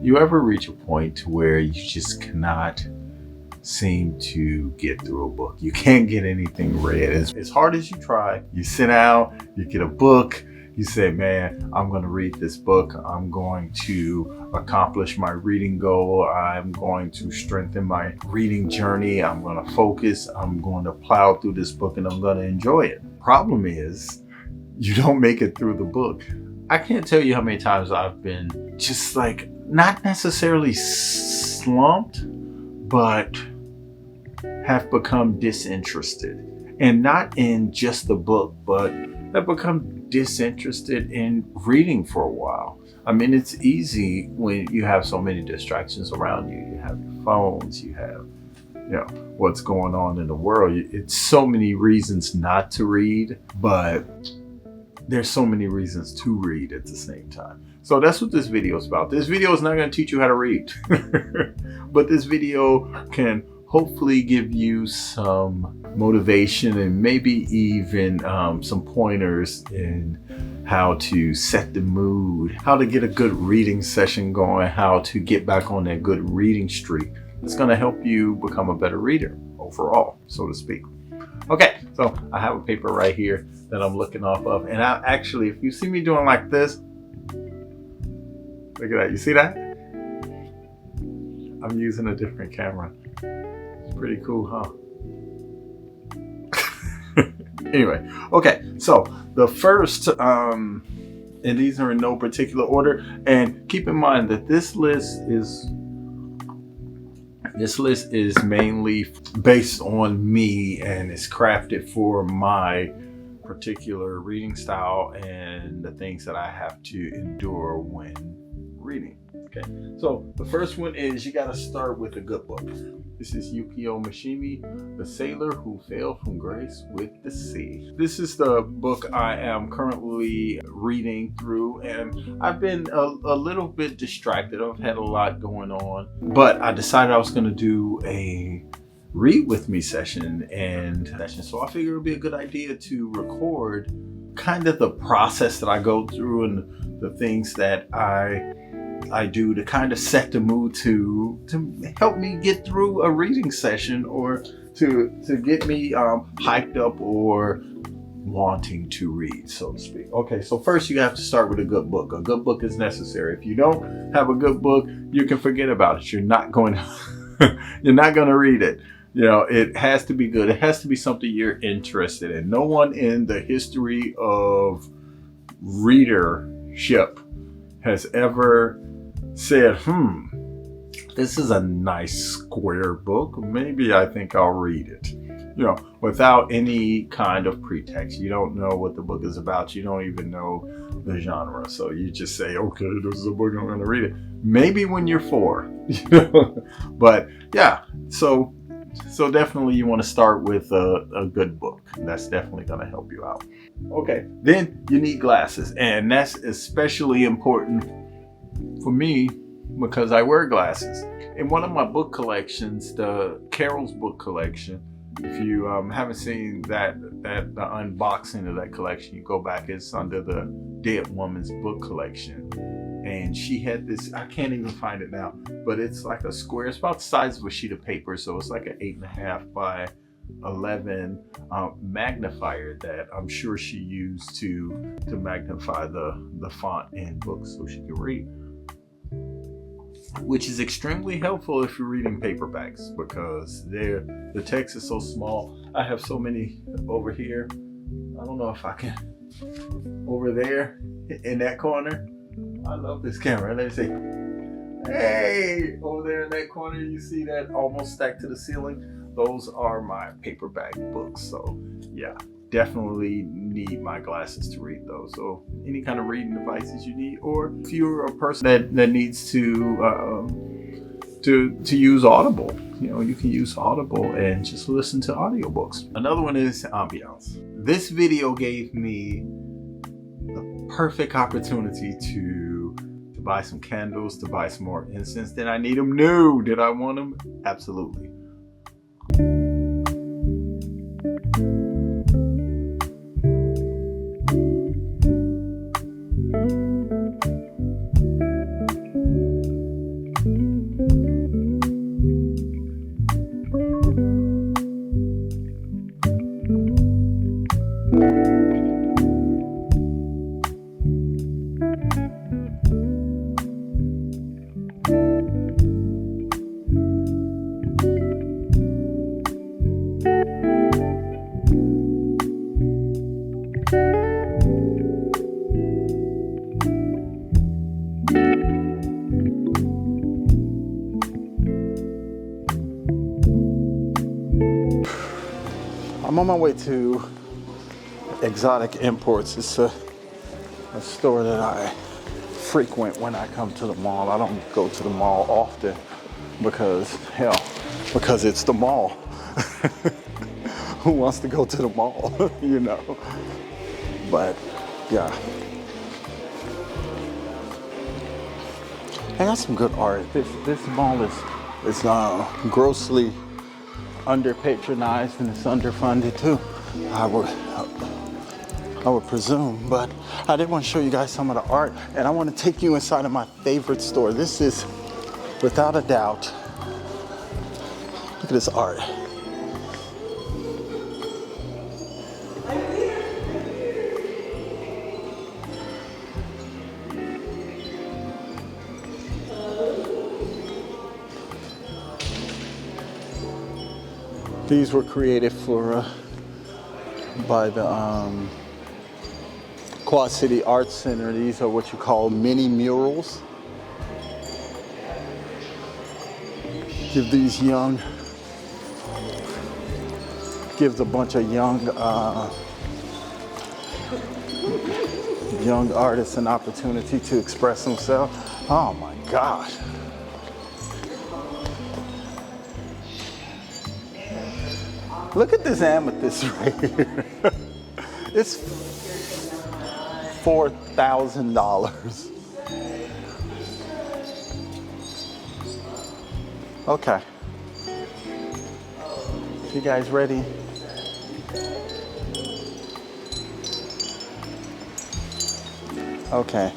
You ever reach a point to where you just cannot seem to get through a book? You can't get anything read. As hard as you try, you sit down, you get a book, you say, man, I'm going to read this book. I'm going to accomplish my reading goal. I'm going to strengthen my reading journey. I'm going to focus. I'm going to plow through this book and I'm going to enjoy it. Problem is, you don't make it through the book. I can't tell you how many times I've been just like, not necessarily slumped, but have become disinterested. And not in just the book, but have become disinterested in reading for a while. I mean, it's easy when you have so many distractions around you. You have your phones, you have, what's going on in the world. It's so many reasons not to read, but there's so many reasons to read at the same time. So that's what this video is about. This video is not going to teach you how to read, but this video can hopefully give you some motivation and maybe even some pointers in how to set the mood, how to get a good reading session going, how to get back on that good reading streak. It's going to help you become a better reader overall, so to speak. Okay, so I have a paper right here that I'm looking off of. And I actually, if you see me doing like this, look at that. You see that? I'm using a different camera. It's pretty cool, huh? Anyway, okay. So the first, and these are in no particular order. And keep in mind that this list is mainly based on me and is crafted for my particular reading style and the things that I have to endure when reading. Okay, so the first one is you got to start with a good book. This is Yukio Mishima, The Sailor Who Fell from Grace with the Sea. This is the book I am currently reading through, and I've been a little bit distracted. I've had a lot going on, but I decided I was going to do a read with me session, so I figured it would be a good idea to record kind of the process that I go through and the things that I do to kind of set the mood to help me get through a reading session, or to get me hyped up or wanting to read, so to speak. Okay, so first you have to start with a good book. A good book is necessary. If you don't have a good book, you can forget about it. You're not going to read it. It has to be good. It has to be something you're interested in. No one in the history of readership has ever said, this is a nice square book. Maybe I think I'll read it. Without any kind of pretext. You don't know what the book is about. You don't even know the genre. So you just say, okay, this is a book, I'm going to read it. Maybe when you're 4. But yeah, so definitely you want to start with a good book. That's definitely going to help you out. Okay, then you need glasses. And that's especially important for me because I wear glasses. In one of my book collections, the Carol's book collection, if you haven't seen the unboxing of that collection, you go back. It's under the Dead Woman's book collection. And she had this, I can't even find it now, but it's like a square. It's about the size of a sheet of paper. So it's like an 8.5 by 11 magnifier that I'm sure she used to magnify the font in books so she could read. Which is extremely helpful if you're reading paperbacks because the text is so small. I have so many over here. I don't know if I can. Over there in that corner. I love this camera. Let me see. Hey, over there in that corner, you see that almost stacked to the ceiling? Those are my paperback books. So yeah, definitely need my glasses to read those. So any kind of reading devices you need, or if you're a person that needs to use Audible, you can use Audible and just listen to audiobooks. Another one is Ambitionz. This video gave me the perfect opportunity to buy some candles, to buy some more incense. Did I need them? No. Did I want them? Absolutely. on my way to Exotic Imports. It's a store that I frequent when I come to the mall. I don't go to the mall often because it's the mall. Who wants to go to the mall, you know? But yeah. I got some good art. This mall is grossly under patronized and it's underfunded too. I would presume, but I did want to show you guys some of the art, and I want to take you inside of my favorite store. This is, without a doubt, look at this art. These were created by the Quad City Arts Center. These are what you call mini murals. Gives a bunch of young artists an opportunity to express themselves. Oh my gosh. Look at this amethyst right here. It's $4,000. Okay. You guys ready? Okay.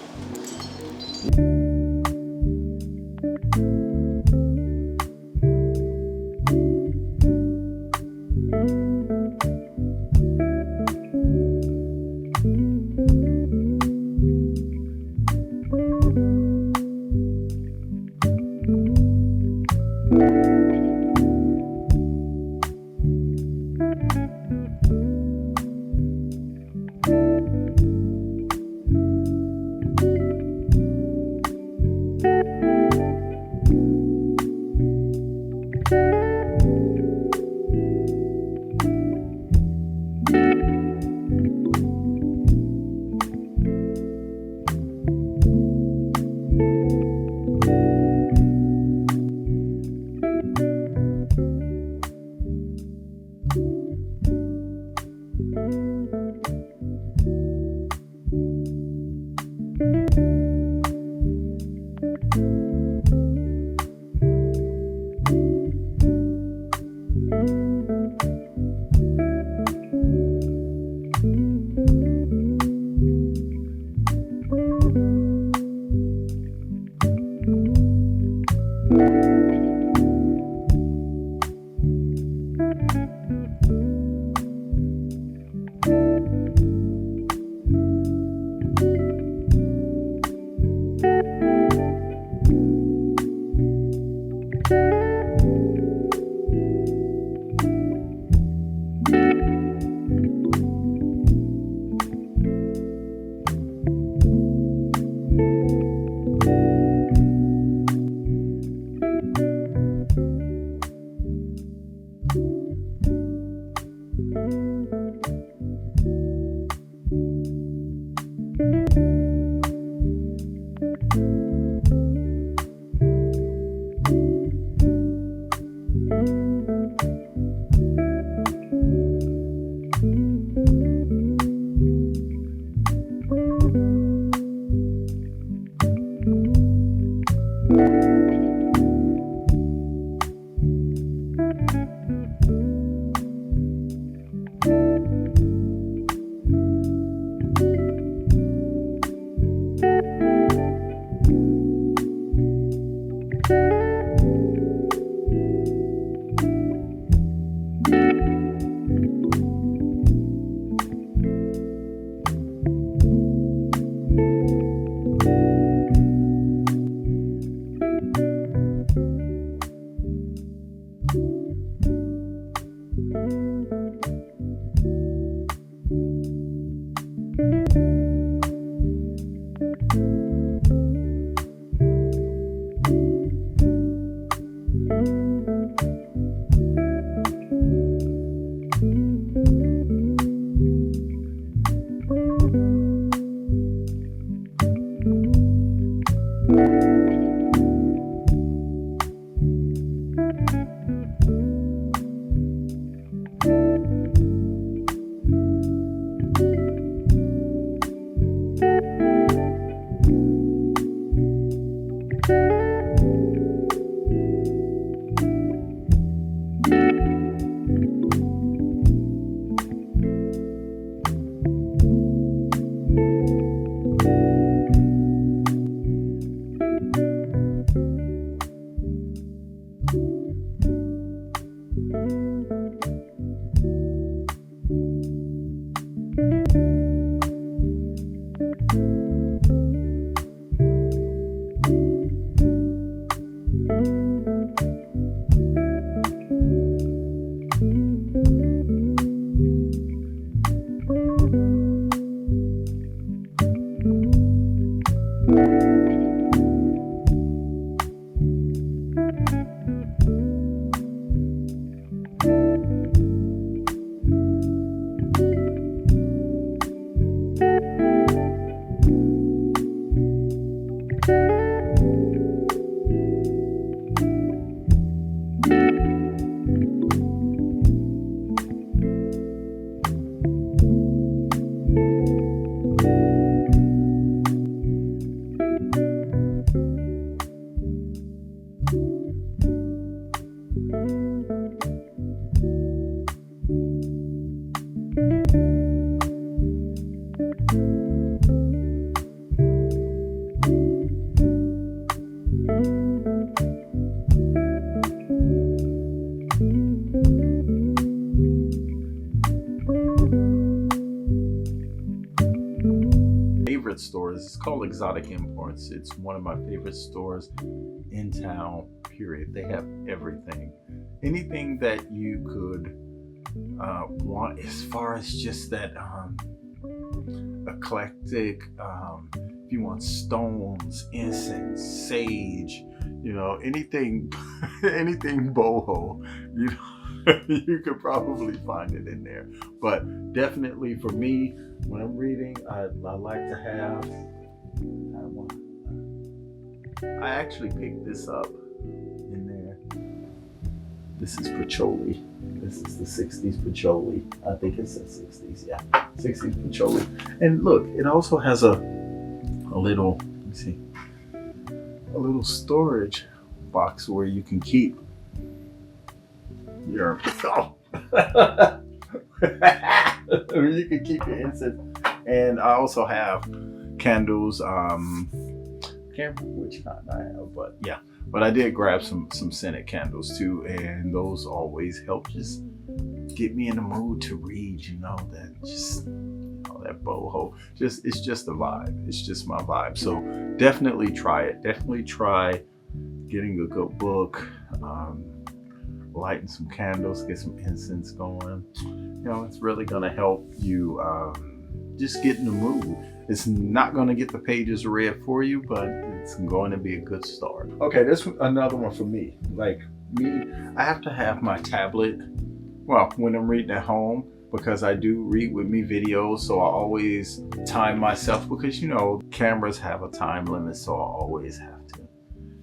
Favorite stores, it's called Exotic Imports. It's one of my favorite stores in town, period. They have everything, anything that you could want, as far as just that eclectic, if you want stones, incense, sage, anything anything boho, you could probably find it in there. But definitely for me, when I'm reading, I like to have one. I actually picked this up in there. This is patchouli. This is the 60s patchouli. I think it's the 60s, yeah. 60s patchouli. And look, it also has a little, let me see, a little storage box where you can keep your, you can keep your incense. And I also have candles. Can't remember which kind I have, but yeah. But I did grab some scented candles too, and those always help just get me in the mood to read. That just that boho. It's just a vibe. It's just my vibe. So definitely try it. Definitely try getting a good book. Lighting some candles, get some incense going. It's really gonna help you just get in the mood. It's not gonna get the pages read for you, but it's going to be a good start. Okay, this another one for me. Like me, I have to have my tablet, well, when I'm reading at home, because I do read with me videos, so I always time myself, because cameras have a time limit, so I always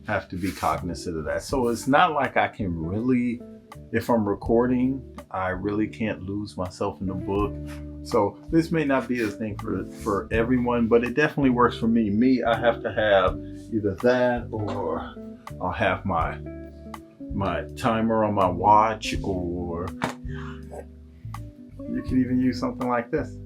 have to be cognizant of that. So it's not like I can really, if I'm recording, I really can't lose myself in the book. So this may not be a thing for everyone, but it definitely works for me. I have to have either that, or I'll have my timer on my watch, or you can even use something like this.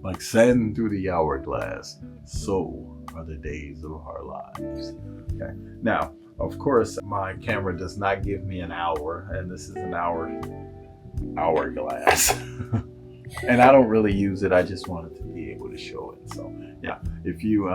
Like sand through the hourglass, so are the days of our lives. Okay. Now, of course, my camera does not give me an hour, and this is an hourglass. And I don't really use it. I just wanted to be able to show it. So yeah, if you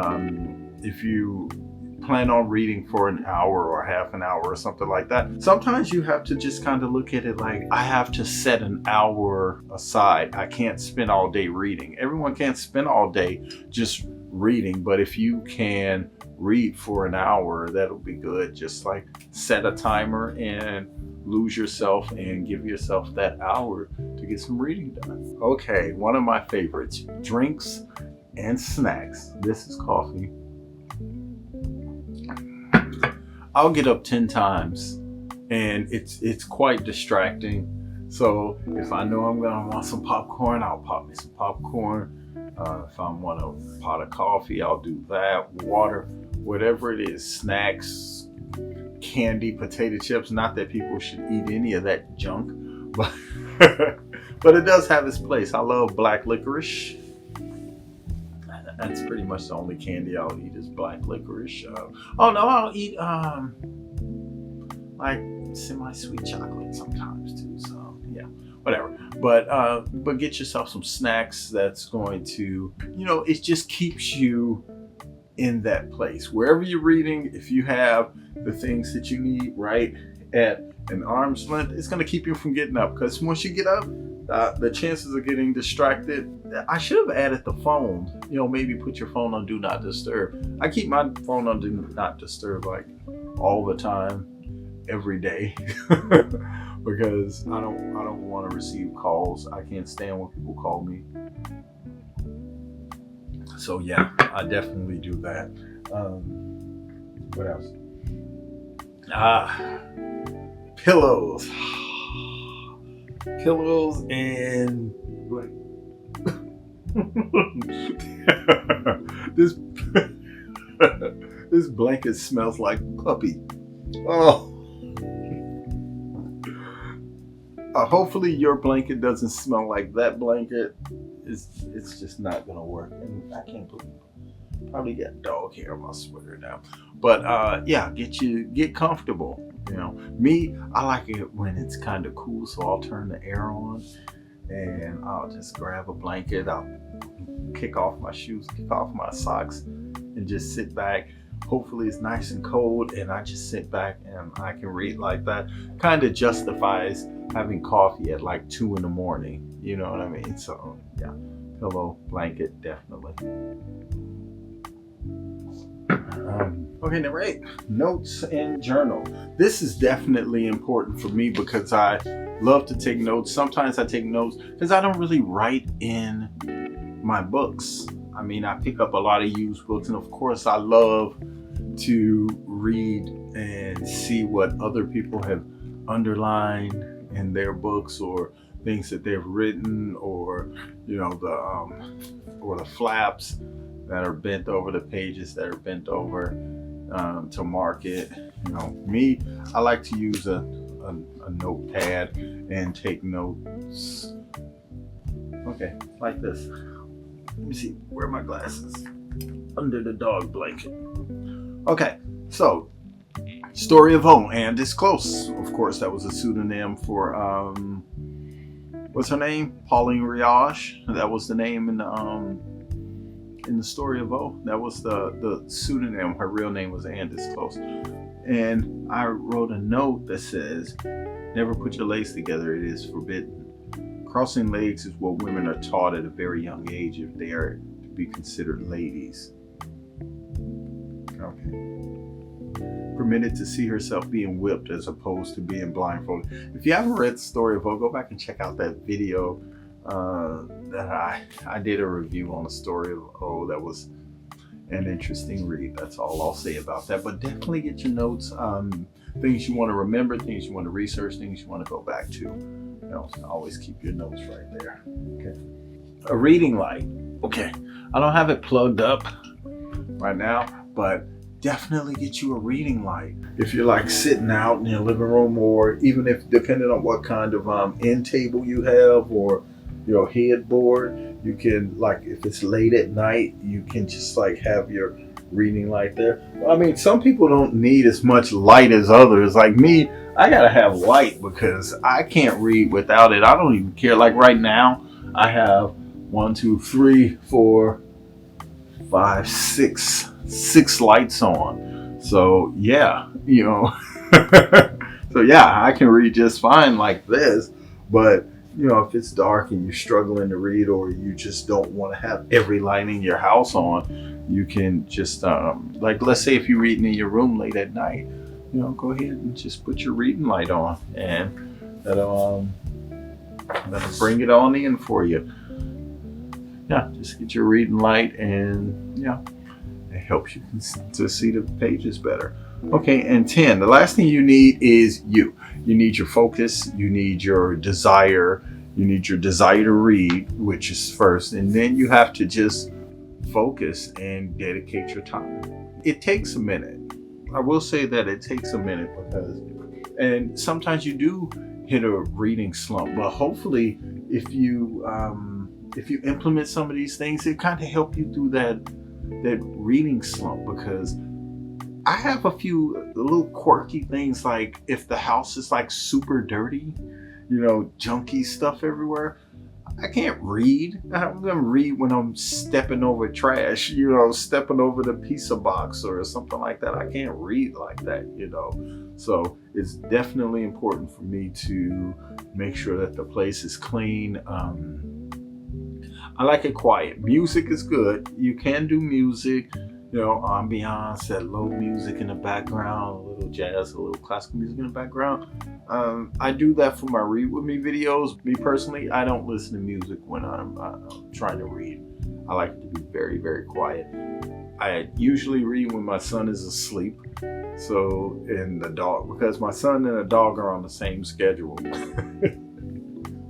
plan on reading for an hour or half an hour or something like that, sometimes you have to just kind of look at it like, I have to set an hour aside. I can't spend all day reading. Everyone can't spend all day just reading, but if you can read for an hour, that'll be good. Just like set a timer and lose yourself and give yourself that hour to get some reading done. Okay, one of my favorites, drinks and snacks. This is coffee. I'll get up 10 times, and it's quite distracting. So if I know I'm gonna want some popcorn, I'll pop me some popcorn. If I want a pot of coffee, I'll do that. Water, whatever it is, snacks, candy, potato chips. Not that people should eat any of that junk, but but it does have its place. I love black licorice. That's pretty much the only candy I'll eat is black licorice. Oh no, I'll eat like semi-sweet chocolate sometimes too. So yeah, whatever. But get yourself some snacks that's going to, it just keeps you in that place. Wherever you're reading, if you have the things that you need right at an arm's length, it's going to keep you from getting up. Because once you get up, the chances of getting distracted, I should have added the phone. Maybe put your phone on do not disturb. I keep my phone on do not disturb like all the time, every day, because I don't want to receive calls. I can't stand when people call me. So yeah, I definitely do that. What else? Pillows. Pillows and what? this this blanket smells like puppy. Oh. Hopefully your blanket doesn't smell like that blanket. It's just not gonna work. And I can't believe it. Probably got dog hair on my sweater now. But yeah, get comfortable. You know, me, I like it when it's kind of cool, so I'll turn the air on and I'll just grab a blanket. I'll kick off my shoes, kick off my socks, and just sit back. Hopefully it's nice and cold, and I just sit back and I can read like that. Kind of justifies having coffee at like 2 in the morning. You know what I mean? So yeah, pillow, blanket, definitely. Okay, number 8, notes and journal. This is definitely important for me because I love to take notes. Sometimes I take notes because I don't really write in my books. I mean, I pick up a lot of used books, and of course I love to read and see what other people have underlined in their books, or things that they've written, or you know, the flaps that are bent over, the pages that are bent over to mark it. You know, me, I like to use a notepad and take notes. Okay, like this. Let me see, where are my glasses? Under the dog blanket. Okay, so Story of O, and it's close. Of course, that was a pseudonym for what's her name? Pauline Riage. That was the name in the Story of O. That was the pseudonym. Her real name was And It's Close. And I wrote a note that says, "Never put your legs together. It is forbidden. Crossing legs is what women are taught at a very young age if they are to be considered ladies." Okay. Permitted to see herself being whipped as opposed to being blindfolded. If you haven't read the Story of O, go back and check out that video that I did a review on the Story of O. That was an interesting read. That's all I'll say about that. But definitely get your notes, things you want to remember, things you want to research, things you want to go back to. You know, always keep your notes right there. Okay. A reading light. Okay. I don't have it plugged up right now, but definitely get you a reading light. If you're like sitting out in your living room, or even if depending on what kind of end table you have, or your headboard, you can, like, if it's late at night, you can just like have your reading light there. I mean, some people don't need as much light as others. Like me, I gotta have light because I can't read without it. I don't even care. Like right now, I have 1, 2, 3, 4, 5, 6 lights on. So yeah, you know, so yeah, I can read just fine like this. But you know, if it's dark and you're struggling to read, or you just don't want to have every light in your house on, you can just like, let's say if you're reading in your room late at night, you know, go ahead and just put your reading light on, and that'll bring it on in for you. Yeah, just get your reading light, and yeah, it helps you to see the pages better. Okay, and 10, the last thing you need is you. You need your focus, you need your desire, you need your desire to read, which is first, and then you have to just focus and dedicate your time. It takes a minute. I will say that it takes a minute, and sometimes you do hit a reading slump, but hopefully if you implement some of these things, it kind of help you through that reading slump. Because I have a few little quirky things, like if the house is like super dirty, you know, junky stuff everywhere, I can't read. I'm gonna read when I'm stepping over trash, you know, stepping over the pizza box or something like that. I can't read like that, you know. So it's definitely important for me to make sure that the place is clean. I like it quiet. Music is good. You can do music, you know, ambiance, that low music in the background, a little jazz, a little classical music in the background. I do that for my Read With Me videos. Me personally, I don't listen to music when I'm trying to read. I like it to be very, very quiet. I usually read when my son is asleep. So, and the dog, because my son and the dog are on the same schedule.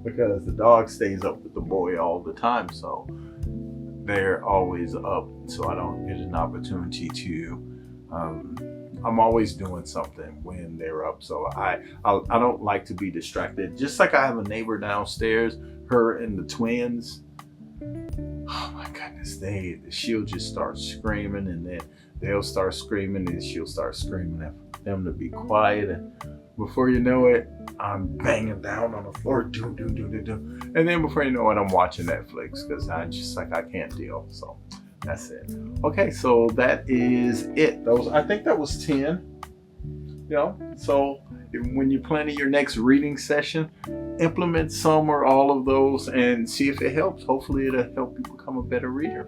Because the dog stays up with the boy all the time. So they're always up. So I don't get an opportunity to, I'm always doing something when they're up. So I don't like to be distracted. Just like I have a neighbor downstairs, her and the twins. Oh my goodness, she'll just start screaming, and then they'll start screaming, and she'll start screaming at them to be quiet. And before you know it, I'm banging down on the floor, do. And then before you know it, I'm watching Netflix because I can't deal. So that's it. Okay, so that is it. I think that was 10. So when you're planning your next reading session, implement some or all of those and see if it helps. Hopefully it'll help you become a better reader.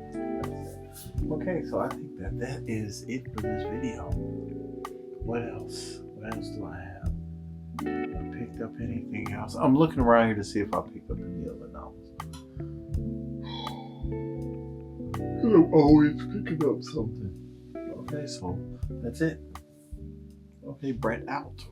Okay, so I think that is it for this video. What else? What else do I have? Have I picked up anything else? I'm looking around here to see if I picked up any other novels. I'm always picking up something. Okay, so that's it. Okay, Brett out.